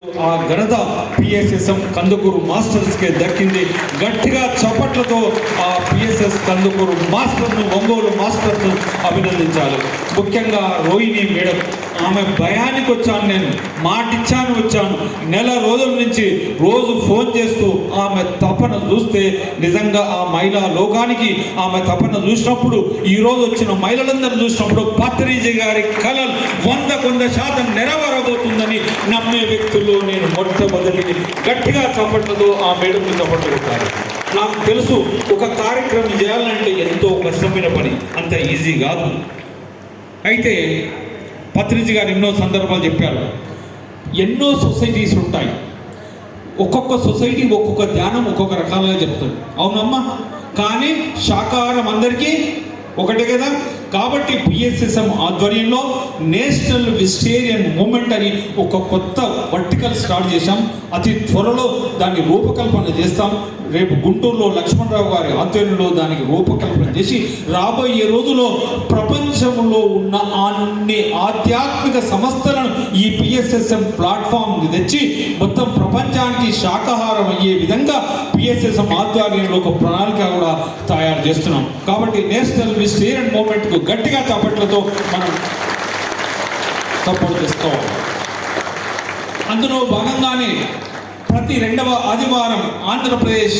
ఆ ఘనత పిఎస్ఎస్ఎం కందుకూరు మాస్టర్స్కే దక్కింది. గట్టిగా చప్పట్లతో ఆ పిఎస్ఎస్ కందుకూరు మాస్టర్ను, ఒంగోలు మాస్టర్ను అభినందించాలి. ముఖ్యంగా రోహిణి మేడం, ఆమె భయానికి వచ్చాను, నేను మాటిచ్చాను వచ్చాను. నెల రోజుల నుంచి రోజు ఫోన్ చేస్తూ ఆమె తపన చూస్తే నిజంగా ఆ మహిళా లోకానికి ఆమె తపన చూసినప్పుడు, ఈరోజు వచ్చిన మహిళలందరూ చూసినప్పుడు పత్రిజీ గారి కళలు 100% నెరవేరబోతుందని నమ్మే వ్యక్తుల్లో నేను మొట్టమొదటి. గట్టిగా చప్పట్లతో ఆ మేడంకు చప్పట్లు కొట్టాలి. నాకు తెలుసు, ఒక కార్యక్రమం చేయాలంటే ఎంతో కష్టమైన పని, అంత ఈజీ కాదు. అయితే పత్రిజీ గారు ఎన్నో సందర్భాలు చెప్పారు. ఎన్నో సొసైటీస్ ఉంటాయి, ఒక్కొక్క సొసైటీ ఒక్కొక్క ధ్యానం ఒక్కొక్క రకాలుగా చెప్తుంది. అవునమ్మా, కానీ శాకాహారం అందరికీ ఒకటే కదా. కాబట్టి పిఎస్ఎస్ఎం ఆధ్వర్యంలో నేషనల్ వెజిటేరియన్ మూమెంట్ అని ఒక కొత్త వర్టికల్ స్టార్ట్ చేశాం. అతి త్వరలో దాన్ని రూపకల్పన చేస్తాం. రేపు గుంటూరులో లక్ష్మణరావు గారి ఆధ్వర్యంలో దానికి రూపకల్పన చేసి రాబోయే రోజుల్లో ప్రపంచంలో ఉన్న అన్ని ఆధ్యాత్మిక సంస్థలను ఈ పిఎస్ఎస్ఎం ప్లాట్ఫామ్కి తెచ్చి మొత్తం ప్రపంచానికి శాకాహారం అయ్యే విధంగా పిఎస్ఎస్ఎం ఆధ్వర్యంలో ఒక ప్రణాళిక కూడా తయారు చేస్తున్నాం. కాబట్టి నేషనల్ వెజిటేరియన్ మూమెంట్కు గట్టిగా చప్పట్లతో మనం సపోర్ట్ చేసుకోవాలి. అందులో భాగంగానే ప్రతి 2వ ఆదివారం ఆంధ్రప్రదేశ్